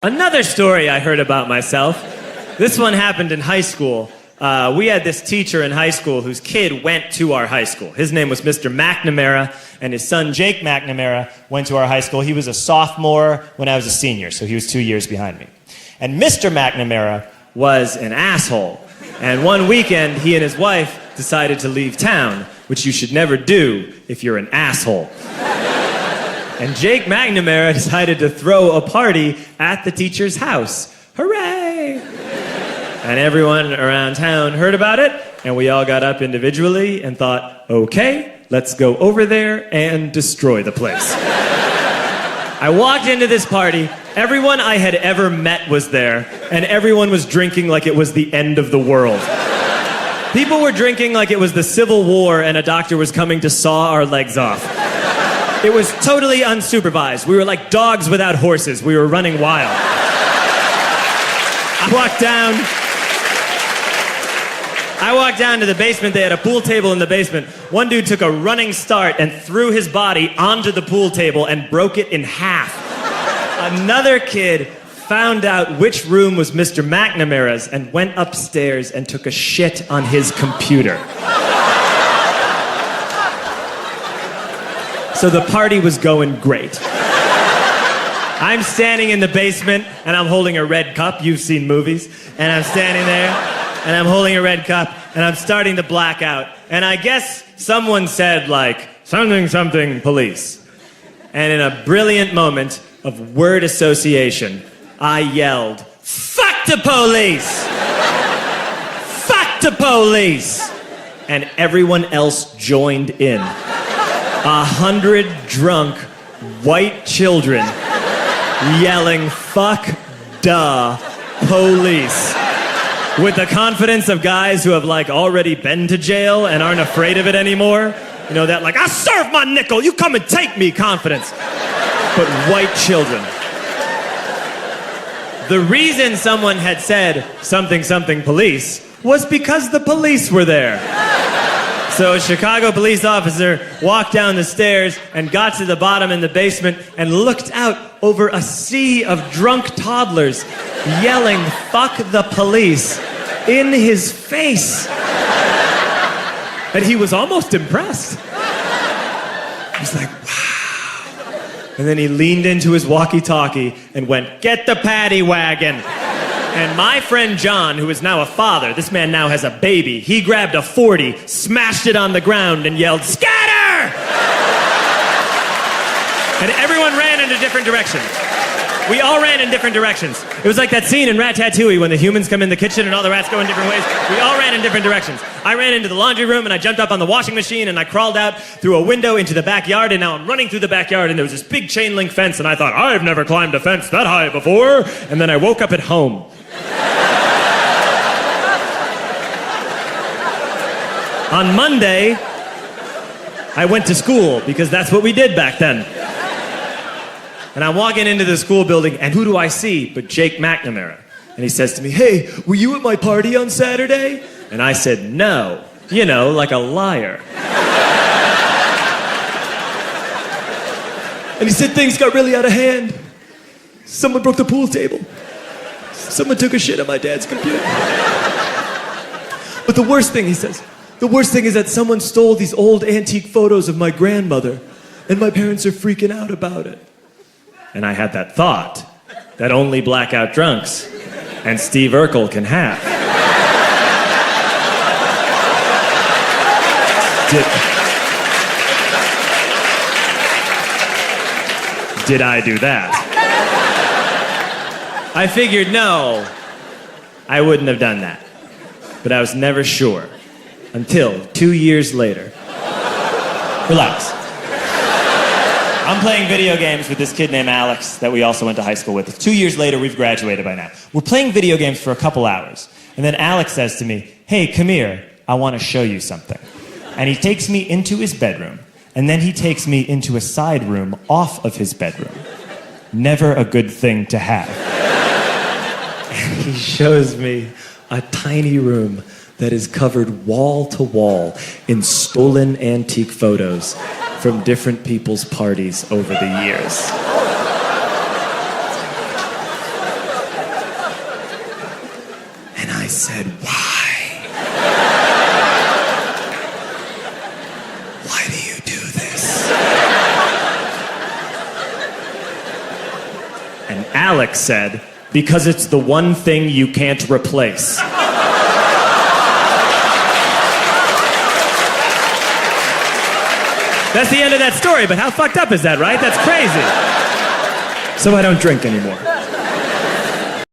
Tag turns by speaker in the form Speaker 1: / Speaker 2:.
Speaker 1: Another story I heard about myself. This one happened in high school. We had this teacher in high school whose kid went to our high school. His name was Mr. McNamara, and his son Jake McNamara went to our high school. He was a sophomore when I was a senior, so he was 2 years behind me. And Mr. McNamara was an asshole. And one weekend, he and his wife decided to leave town, which you should never do if you're an asshole. And Jake McNamara decided to throw a party at the teacher's house. Hooray! And everyone around town heard about it, and we all got up individually and thought, okay, let's go over there and destroy the place. I walked into this party, everyone I had ever met was there, and everyone was drinking like it was the end of the world. People were drinking like it was the Civil War and a doctor was coming to saw our legs off. It was totally unsupervised. We were like dogs without horses. We were running wild. I walked down to the basement. They had a pool table in the basement. One dude took a running start and threw his body onto the pool table and broke it in half. Another kid found out which room was Mr. McNamara's and went upstairs and took a shit on his computer. So the party was going great. I'm standing in the basement and I'm holding a red cup. You've seen movies. And I'm standing there and I'm holding a red cup and I'm starting to black out. And I guess someone said like, something police. And in a brilliant moment of word association, I yelled, fuck the police! Fuck the police! And everyone else joined in. 100 drunk white children yelling, fuck duh, police. With the confidence of guys who have like already been to jail and aren't afraid of it anymore. You know, that like, I serve my nickel, you come and take me confidence. But white children. The reason someone had said something police was because the police were there. So a Chicago police officer walked down the stairs and got to the bottom in the basement and looked out over a sea of drunk toddlers yelling, fuck the police, in his face. And he was almost impressed. He was like, wow. And then he leaned into his walkie-talkie and went, get the paddy wagon. And my friend John, who is now a father, this man now has a baby, he grabbed a 40, smashed it on the ground, and yelled, scatter! And everyone ran into different directions. We all ran in different directions. It was like that scene in Ratatouille when the humans come in the kitchen and all the rats go in different ways. We all ran in different directions. I ran into the laundry room and I jumped up on the washing machine and I crawled out through a window into the backyard, and now I'm running through the backyard and there was this big chain link fence and I thought, I've never climbed a fence that high before. And then I woke up at home. On Monday, I went to school because that's what we did back then. And I'm walking into the school building, and who do I see but Jake McNamara? And he says to me, hey, were you at my party on Saturday? And I said, no. You know, like a liar. And he said things got really out of hand. Someone broke the pool table. Someone took a shit on my dad's computer. But the worst thing, he says, the worst thing is that someone stole these old antique photos of my grandmother, and my parents are freaking out about it. And I had that thought that only blackout drunks and Steve Urkel can have. Did I do that? I figured, no, I wouldn't have done that. But I was never sure until 2 years later. Relax. I'm playing video games with this kid named Alex that we also went to high school with. 2 years later, we've graduated by now. We're playing video games for a couple hours. And then Alex says to me, hey, come here, I want to show you something. And he takes me into his bedroom. And then he takes me into a side room off of his bedroom. Never a good thing to have. And he shows me a tiny room that is covered wall to wall in stolen antique photos from different people's parties over the years. said, why? Why do you do this? And Alex said, because it's the one thing you can't replace. That's the end of that story, but how fucked up is that, right? That's crazy. So I don't drink anymore.